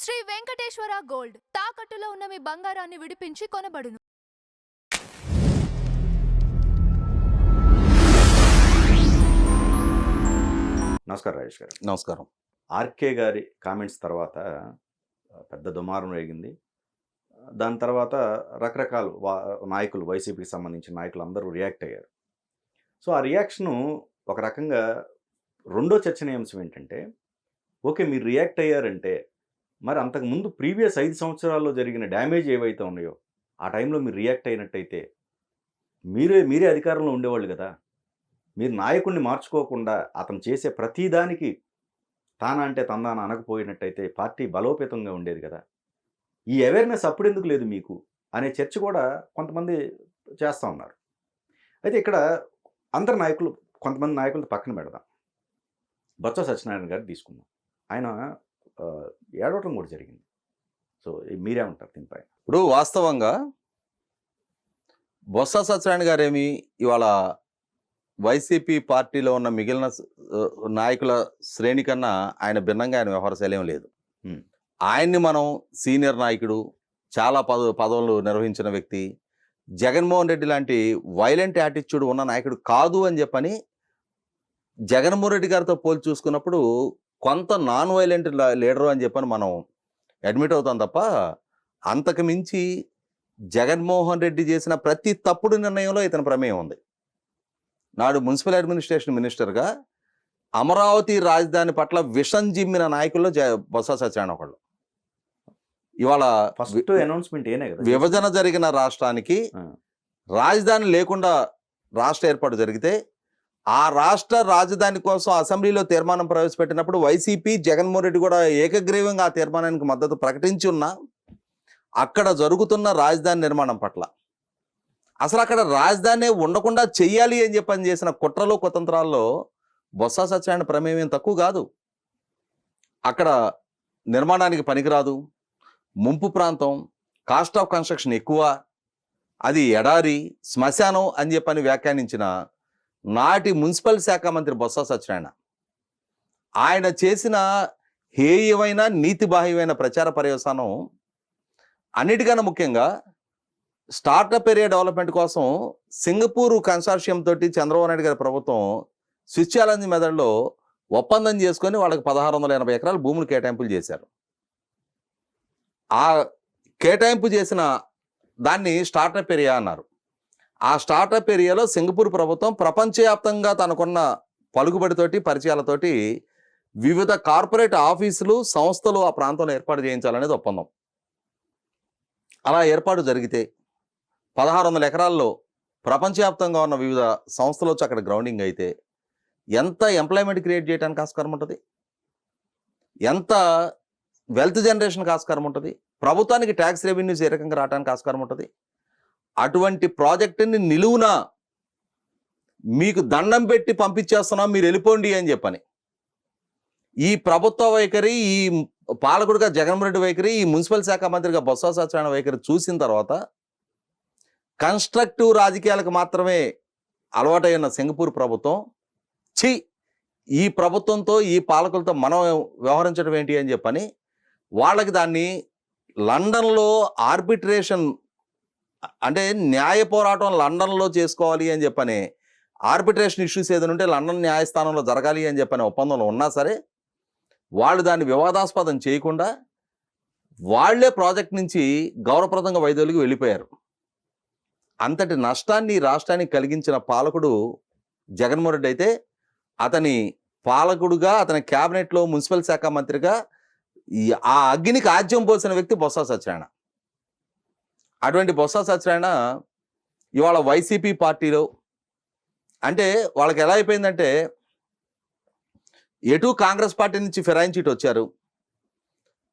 Shri Venkateswara gold తాకట్టులో ఉన్న మీ బంగారాన్ని విడిపించి కొనబడును. నమస్కారం రాజేష్ గారు. నమస్కారం. ఆర్కే గారి కామెంట్స్ తర్వాత పెద్ద దుమారం రేగింది. దాని తర్వాత రకరకాల నాయకులు, వైసీపీకి సంబంధించిన నాయకులు అందరూ రియాక్ట్ అయ్యారు. సో ఆ రియాక్షను ఒక రకంగా రెండో చర్చనీయాంశం ఏంటంటే, ఓకే మీరు రియాక్ట్ అయ్యారంటే మరి అంతకుముందు ప్రీవియస్ 5 సంవత్సరాల్లో జరిగిన డ్యామేజ్ ఏవైతే ఉన్నాయో ఆ టైంలో మీరు రియాక్ట్ అయినట్టయితే మీరే అధికారంలో ఉండేవాళ్ళు కదా. మీరు నాయకుడిని మార్చుకోకుండా అతను చేసే ప్రతిదానికి తానా అంటే తందాన అనకపోయినట్టయితే పార్టీ బలోపేతంగా ఉండేది కదా. ఈ అవేర్నెస్ అప్పుడెందుకు లేదు మీకు అనే చర్చ కూడా కొంతమంది చేస్తూ ఉన్నారు. అయితే ఇక్కడ అందరు నాయకులు, కొంతమంది నాయకులతో పక్కన పెడదాం. బొత్స సత్యనారాయణ గారు తీసుకుందాం. ఆయన ఏడవటం కూడా జరిగింది. సో మీరేమంటారు దీనిపై? ఇప్పుడు వాస్తవంగా బొత్స సత్యనారాయణ గారేమి ఇవాళ వైసీపీ పార్టీలో ఉన్న మిగిలిన నాయకుల శ్రేణి కన్నా ఆయన భిన్నంగా ఆయన వ్యవహారశైలి ఏం లేదు. ఆయన్ని మనం సీనియర్ నాయకుడు, చాలా పదవులు నిర్వహించిన వ్యక్తి, జగన్మోహన్ రెడ్డి లాంటి వైలెంట్ యాటిట్యూడ్ ఉన్న నాయకుడు కాదు అని చెప్పని జగన్మోహన్ రెడ్డి గారితో పోల్చి చూసుకున్నప్పుడు కొంత నాన్ వైలెంట్ లీడరు అని చెప్పని మనం అడ్మిట్ అవుతాం తప్ప, అంతకు మించి జగన్మోహన్ రెడ్డి చేసిన ప్రతి తప్పుడు నిర్ణయంలో ఇతని ప్రమేయం ఉంది. నాడు మున్సిపల్ అడ్మినిస్ట్రేషన్ మినిస్టర్గా అమరావతి రాజధాని పట్ల విషం జిమ్మిన నాయకుల్లో బొత్స సత్యనారాయణ ఒకళ్ళు. ఇవాళ ఫస్ట్ అనౌన్స్మెంట్ ఏనే కదా, విభజన జరిగిన రాష్ట్రానికి రాజధాని లేకుండా రాష్ట్ర ఏర్పాటు జరిగితే ఆ రాష్ట్ర రాజధాని కోసం అసెంబ్లీలో తీర్మానం ప్రవేశపెట్టినప్పుడు వైసీపీ, జగన్మోహన్ రెడ్డి కూడా ఏకగ్రీవంగా ఆ తీర్మానానికి మద్దతు ప్రకటించి ఉన్నా అక్కడ జరుగుతున్న రాజధాని నిర్మాణం పట్ల, అసలు అక్కడ రాజధాని ఉండకుండా చెయ్యాలి అని చెప్పని చేసిన కుట్రలు కుతంత్రాల్లో బొత్స సత్యనారాయణ ప్రమేయం ఏం తక్కువ కాదు. అక్కడ నిర్మాణానికి పనికిరాదు, ముంపు ప్రాంతం, కాస్ట్ ఆఫ్ కన్స్ట్రక్షన్ ఎక్కువ, అది ఎడారి శ్మశానం అని చెప్పని వ్యాఖ్యానించిన నాటి మున్సిపల్ శాఖ మంత్రి బొత్స సత్యనారాయణ ఆయన చేసిన హేయమైన నీతిబాహ్యమైన ప్రచార పర్యవసానం అన్నిటికన్నా ముఖ్యంగా స్టార్టప్ ఏరియా డెవలప్మెంట్ కోసం సింగపూర్ కన్సార్షియం తోటి చంద్రబాబు నాయుడు గారి ప్రభుత్వం స్విచ్ ఛాలెంజ్ మెథడ్లో ఒప్పందం చేసుకొని వాళ్ళకి 1680 ఎకరాలు భూములు కేటాయింపులు చేశారు. ఆ కేటాయింపు చేసిన దాన్ని స్టార్టప్ ఏరియా అన్నారు. ఆ స్టార్టప్ ఏరియాలో సింగపూర్ ప్రభుత్వం ప్రపంచవ్యాప్తంగా తనకున్న పలుకుబడితోటి, పరిచయాలతోటి వివిధ కార్పొరేట్ ఆఫీసులు, సంస్థలు ఆ ప్రాంతంలో ఏర్పాటు చేయించాలనేది ఒప్పందం. అలా ఏర్పాటు జరిగితే 1600 ఎకరాల్లో ప్రపంచవ్యాప్తంగా ఉన్న వివిధ సంస్థలు వచ్చి అక్కడ గ్రౌండింగ్ అయితే ఎంత ఎంప్లాయ్మెంట్ క్రియేట్ చేయడానికి ఆస్కారం ఉంటుంది, ఎంత వెల్త్ జనరేషన్కి ఆస్కారం ఉంటుంది, ప్రభుత్వానికి ట్యాక్స్ రెవెన్యూస్ ఏ రకంగా రావడానికి ఆస్కారం ఉంటుంది. అటువంటి ప్రాజెక్టుని నిలువున మీకు దండం పెట్టి పంపించేస్తున్నాం, మీరు వెళ్ళిపోండి అని చెప్పని ఈ ప్రభుత్వ వైఖరి, ఈ పాలకుడిగా జగన్మోహన్ రెడ్డి వైఖరి, ఈ మున్సిపల్ శాఖ మంత్రిగా బొత్స సత్యనారాయణ వైఖరి చూసిన తర్వాత కన్స్ట్రక్టివ్ రాజకీయాలకు మాత్రమే అలవాటైన సింగపూర్ ప్రభుత్వం ఈ ప్రభుత్వంతో, ఈ పాలకులతో మనం వ్యవహరించడం ఏంటి అని చెప్పని వాళ్ళకి దాన్ని లండన్లో ఆర్బిట్రేషన్ అంటే న్యాయ పోరాటం లండన్లో చేసుకోవాలి అని చెప్పని, ఆర్బిట్రేషన్ ఇష్యూస్ ఏదైనా ఉంటే లండన్ న్యాయస్థానంలో జరగాలి అని చెప్పని ఒప్పందంలో ఉన్నా సరే వాళ్ళు దాన్ని వివాదాస్పదం చేయకుండా వాళ్లే ప్రాజెక్ట్ నుంచి గౌరవప్రదంగా వైదొలిగి వెళ్ళిపోయారు. అంతటి నష్టాన్ని రాష్ట్రానికి కలిగించిన పాలకుడు జగన్మోహన్ రెడ్డి అయితే, అతని పాలకుడుగా, అతని క్యాబినెట్లో మున్సిపల్ శాఖ మంత్రిగా ఆ అగ్నికి ఆజ్యం పోసిన వ్యక్తి బొత్స సత్యనారాయణ. అటువంటి బొత్స సత్యనారాయణ ఇవాళ వైసీపీ పార్టీలో అంటే వాళ్ళకి ఎలా అయిపోయిందంటే, ఎటు కాంగ్రెస్ పార్టీ నుంచి ఫిరాయించి వచ్చారు,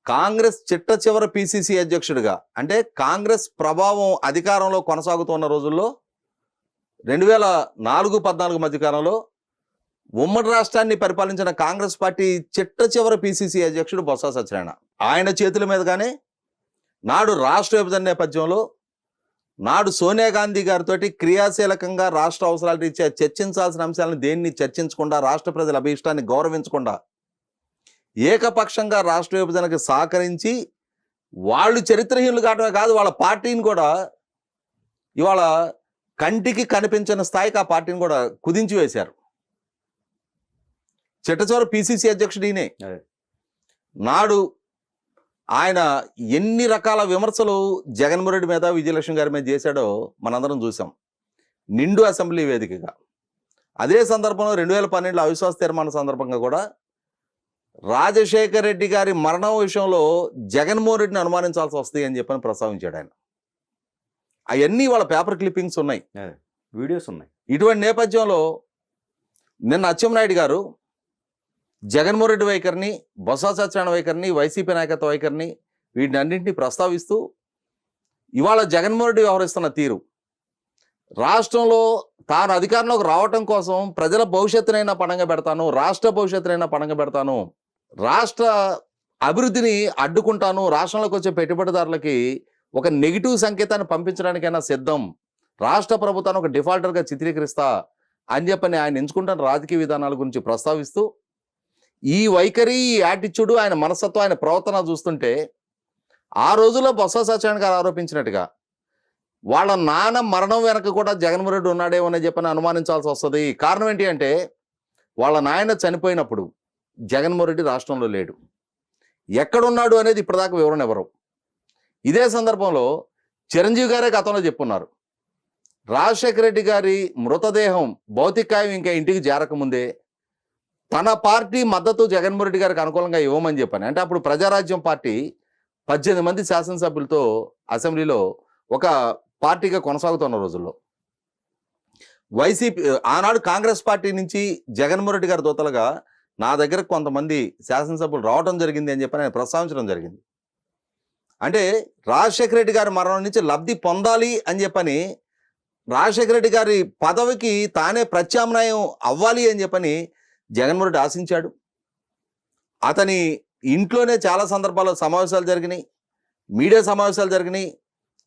కాంగ్రెస్ చిట్ట చివరి పిసిసి అధ్యక్షుడిగా, అంటే కాంగ్రెస్ ప్రభావం అధికారంలో కొనసాగుతున్న రోజుల్లో 2004-14 మధ్యకాలంలో ఉమ్మడి రాష్ట్రాన్ని పరిపాలించిన కాంగ్రెస్ పార్టీ చిట్ట చివరి పిసిసి అధ్యక్షుడు బొత్స సత్యనారాయణ. ఆయన చేతుల మీదుగానే నాడు రాష్ట్ర విభజన నేపథ్యంలో నాడు సోనియా గాంధీ గారితో క్రియాశీలకంగా రాష్ట్ర అవసరాల రీత్యా చర్చించాల్సిన అంశాలను దేన్ని చర్చించకుండా, రాష్ట్ర ప్రజల అభీష్టాన్ని గౌరవించకుండా ఏకపక్షంగా రాష్ట్ర విభజనకు సహకరించి వాళ్ళు చరిత్రహీనులు కావడమే కాదు, వాళ్ళ పార్టీని కూడా ఇవాళ కంటికి కనిపించని స్థాయికి ఆ పార్టీని కూడా కుదించి వేశారు. చిట్టచివరి పిసిసి అధ్యక్షుడు ఈయనే. అదే. నాడు ఆయన ఎన్ని రకాల విమర్శలు జగన్మోహన్ రెడ్డి మీద, విజయలక్ష్మి గారి మీద చేశాడో మనందరం చూసాం, నిండు అసెంబ్లీ వేదికగా. అదే సందర్భంలో 2012 అవిశ్వాస తీర్మానం సందర్భంగా కూడా రాజశేఖర్ రెడ్డి గారి మరణం విషయంలో జగన్మోహన్ రెడ్డిని అనుమానించాల్సి వస్తుంది అని చెప్పని ప్రస్తావించాడు ఆయన. అవన్నీ వాళ్ళ పేపర్ క్లిప్పింగ్స్ ఉన్నాయి, వీడియోస్ ఉన్నాయి. ఇటువంటి నేపథ్యంలో నిన్న అచ్చెన్నాయుడు గారు జగన్మోహన్ రెడ్డి వైఖరిని, బొత్స సత్యనారాయణ వైఖరిని, వైసీపీ నాయకత్వ వైఖరిని, వీటిని అన్నింటినీ ప్రస్తావిస్తూ ఇవాళ జగన్మోహన్ రెడ్డి వ్యవహరిస్తున్న తీరు, రాష్ట్రంలో తాను అధికారంలోకి రావటం కోసం ప్రజల భవిష్యత్తునైనా పణంగా పెడతాను, రాష్ట్ర భవిష్యత్తునైనా పణంగా పెడతాను, రాష్ట్ర అభివృద్ధిని అడ్డుకుంటాను, రాష్ట్రంలోకి వచ్చే పెట్టుబడిదారులకి ఒక నెగిటివ్ సంకేతాన్ని పంపించడానికైనా సిద్ధం, రాష్ట్ర ప్రభుత్వాన్ని ఒక డిఫాల్టర్గా చిత్రీకరిస్తా అని చెప్పని ఆయన ఎంచుకుంటున్న రాజకీయ విధానాల గురించి ప్రస్తావిస్తూ ఈ వైఖరి, ఈ యాటిట్యూడ్, ఆయన మనస్తత్వం, ఆయన ప్రవర్తన చూస్తుంటే ఆ రోజుల్లో బొత్స సత్యనారాయణ గారు ఆరోపించినట్టుగా వాళ్ళ నాన్న మరణం వెనక కూడా జగన్మోహన్ రెడ్డి ఉన్నాడేమో అని చెప్పని అనుమానించాల్సి వస్తుంది. కారణం ఏంటి అంటే వాళ్ళ నాయన చనిపోయినప్పుడు జగన్మోహన్ రెడ్డి రాష్ట్రంలో లేడు, ఎక్కడున్నాడు అనేది ఇప్పటిదాకా వివరణ ఎవరు. ఇదే సందర్భంలో చిరంజీవి గారే గతంలో చెప్పున్నారు, రాజశేఖర రెడ్డి గారి మృతదేహం భౌతికాయం ఇంకా ఇంటికి చేరకముందే తన పార్టీ మద్దతు జగన్మోహన్ రెడ్డి గారికి అనుకూలంగా ఇవ్వమని చెప్పాను. అంటే అప్పుడు ప్రజారాజ్యం పార్టీ 18 మంది శాసనసభ్యులతో అసెంబ్లీలో ఒక పార్టీగా కొనసాగుతున్న రోజుల్లో వైసీపీ, ఆనాడు కాంగ్రెస్ పార్టీ నుంచి జగన్మోహన్ రెడ్డి గారి దూతలుగా నా దగ్గర కొంతమంది శాసనసభ్యులు రావడం జరిగింది అని చెప్పి ఆయన ప్రస్తావించడం జరిగింది. అంటే రాజశేఖర రెడ్డి గారి మరణం నుంచి లబ్ధి పొందాలి అని చెప్పని, రాజశేఖర రెడ్డి గారి పదవికి తానే ప్రత్యామ్నాయం అవ్వాలి అని చెప్పని జగన్మోహన్ రెడ్డి ఆశించాడు. అతని ఇంట్లోనే చాలా సందర్భాల్లో సమావేశాలు జరిగినాయి, మీడియా సమావేశాలు జరిగినాయి.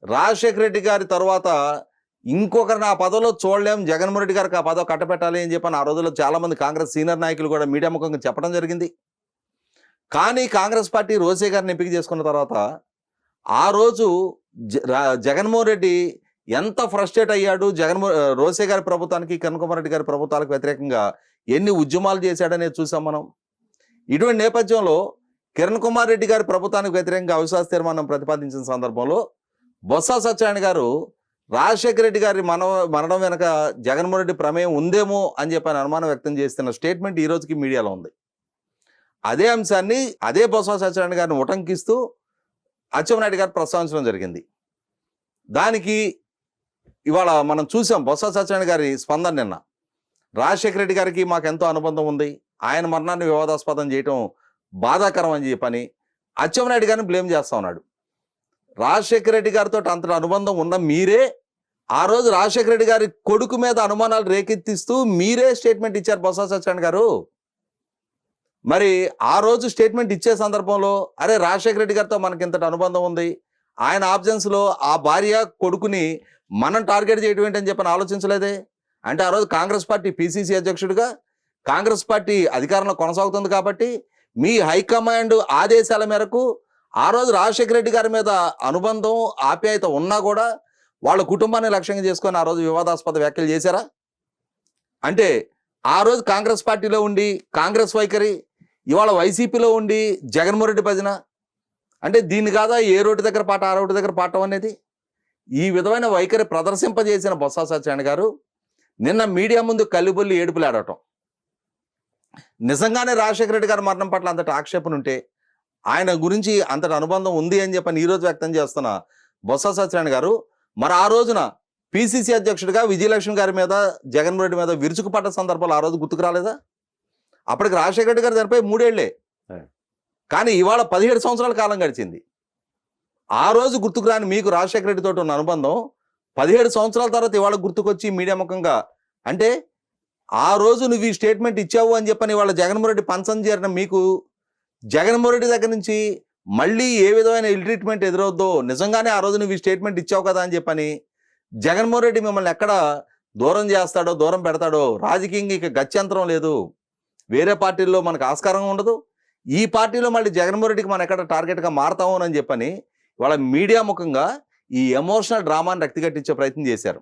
రాజశేఖర రెడ్డి గారి తర్వాత ఇంకొకరిని ఆ పదవిలో చూడలేం, జగన్మోహన్ రెడ్డి గారికి ఆ పదవి కట్టబెట్టాలి అని చెప్పని ఆ రోజుల్లో చాలామంది కాంగ్రెస్ సీనియర్ నాయకులు కూడా మీడియా ముఖంగా చెప్పడం జరిగింది. కానీ కాంగ్రెస్ పార్టీ రోసే గారిని ఎంపిక చేసుకున్న తర్వాత ఆ రోజు జగన్మోహన్ రెడ్డి ఎంత ఫ్రస్ట్రేట్ అయ్యాడు, రోసే గారి ప్రభుత్వానికి, కిరణ్ కుమార్ రెడ్డి గారి ప్రభుత్వాలకు వ్యతిరేకంగా ఎన్ని ఉద్యమాలు చేశాడనేది చూసాం మనం. ఇటువంటి నేపథ్యంలో కిరణ్ కుమార్ రెడ్డి గారి ప్రభుత్వానికి వ్యతిరేకంగా అవిశ్వాస తీర్మానం ప్రతిపాదించిన సందర్భంలో బొత్స సత్యనారాయణ గారు రాజశేఖర రెడ్డి గారి మరణం వెనక జగన్మోహన్ రెడ్డి ప్రమేయం ఉందేమో అని చెప్పని అనుమానం వ్యక్తం చేస్తున్న స్టేట్మెంట్ ఈ రోజుకి మీడియాలో ఉంది. అదే అంశాన్ని అదే బొత్స సత్యనారాయణ గారిని ఉటంకిస్తూ అచ్చెన్నాయుడు గారు ప్రస్తావించడం జరిగింది. దానికి ఇవాళ మనం చూసాం బొత్స సత్యనారాయణ గారి స్పందన. నిన్న రాజశేఖర రెడ్డి గారికి మాకెంతో అనుబంధం ఉంది, ఆయన మరణాన్ని వివాదాస్పదం చేయటం బాధాకరం అని చెప్పని అచ్చెన్నాయుడు గారిని బ్లేమ్ చేస్తా ఉన్నాడు. రాజశేఖర రెడ్డి గారితో అంతటి అనుబంధం ఉన్న మీరే ఆ రోజు రాజశేఖర రెడ్డి గారి కొడుకు మీద అనుమానాలు రేకెత్తిస్తూ మీరే స్టేట్మెంట్ ఇచ్చారు బొత్స సత్యనారాయణ గారు. మరి ఆ రోజు స్టేట్మెంట్ ఇచ్చే సందర్భంలో అరే రాజశేఖర రెడ్డి గారితో మనకి ఇంతటి అనుబంధం ఉంది, ఆయన ఆబ్సెన్స్లో ఆ భార్య కొడుకుని మనం టార్గెట్ చేయడం ఏంటని చెప్పని ఆలోచించలేదే. అంటే ఆ రోజు కాంగ్రెస్ పార్టీ పిసిసి అధ్యక్షుడిగా కాంగ్రెస్ పార్టీ అధికారంలో కొనసాగుతుంది కాబట్టి మీ హైకమాండ్ ఆదేశాల మేరకు ఆ రోజు రాజశేఖర రెడ్డి గారి మీద అనుబంధం, ఆప్యాయత ఉన్నా కూడా వాళ్ళ కుటుంబాన్ని లక్ష్యంగా చేసుకొని ఆ రోజు వివాదాస్పద వ్యాఖ్యలు చేశారా? అంటే ఆ రోజు కాంగ్రెస్ పార్టీలో ఉండి కాంగ్రెస్ వైఖరి, ఇవాళ వైసీపీలో ఉండి జగన్మోహన్ రెడ్డి భజన, అంటే దీన్ని కాదా ఏ రోడ్డు దగ్గర పాట ఆ రోడ్డు దగ్గర పాటం అనేది? ఈ విధమైన వైఖరి ప్రదర్శింపజేసిన బొత్స సత్యనారాయణ గారు నిన్న మీడియా ముందు కల్లిబొల్లి ఏడుపులాడటం, నిజంగానే రాజశేఖర రెడ్డి గారి మరణం పట్ల అంతటి ఆక్షేపణ ఉంటే, ఆయన గురించి అంతటి అనుబంధం ఉంది అని చెప్పని ఈరోజు వ్యక్తం చేస్తున్న బొత్స సత్యనారాయణ గారు మరి ఆ రోజున పిసిసి అధ్యక్షుడిగా విజయలక్ష్మి గారి మీద, జగన్మోహన్ రెడ్డి మీద విరుచుకుపడ్డ సందర్భాలు ఆ రోజు గుర్తుకు రాలేదా? అప్పటికి రాజశేఖర రెడ్డి గారు చనిపోయి 3 ఏళ్లే, కానీ ఇవాళ 17 సంవత్సరాల కాలం గడిచింది. ఆ రోజు గుర్తుకు రాని మీకు రాజశేఖర రెడ్డితో ఉన్న అనుబంధం 17 సంవత్సరాల తర్వాత ఇవాళ గుర్తుకొచ్చి మీడియా ముఖంగా, అంటే ఆ రోజు నువ్వు ఈ స్టేట్మెంట్ ఇచ్చావు అని చెప్పని ఇవాళ జగన్మోహన్ రెడ్డి పంచం చేరిన మీకు జగన్మోహన్ రెడ్డి దగ్గర నుంచి మళ్ళీ ఏ విధమైన ఇల్ ట్రీట్మెంట్ ఎదురవుద్దో, నిజంగానే ఆ రోజు నువ్వు ఈ స్టేట్మెంట్ ఇచ్చావు కదా అని చెప్పని జగన్మోహన్ రెడ్డి మిమ్మల్ని ఎక్కడ దూరం చేస్తాడో, దూరం పెడతాడో, రాజకీయంగా ఇక గత్యంతరం లేదు, వేరే పార్టీల్లో మనకు ఆస్కారం ఉండదు, ఈ పార్టీలో మళ్ళీ జగన్మోహన్ రెడ్డికి మనం ఎక్కడ టార్గెట్గా మారతామో అని చెప్పని వాళ్ళ మీడియా ముఖంగా ఈ ఎమోషనల్ డ్రామాని రక్తిగట్టించే ప్రయత్నం చేశారు.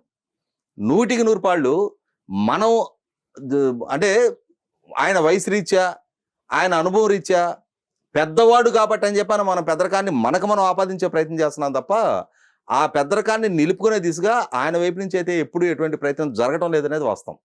100% పాళ్ళు మనం అంటే ఆయన వయసు రీత్యా, ఆయన అనుభవం రీత్యా పెద్దవాడు కాబట్టి అని చెప్పని మనం పెద్దరకాన్ని మనం ఆపాదించే ప్రయత్నం చేస్తున్నాం తప్ప ఆ పెద్దరకాన్ని నిలుపుకునే దిశగా ఆయన వైపు నుంచి అయితే ఎప్పుడు ఎటువంటి ప్రయత్నం జరగటం లేదనేది వాస్తవం.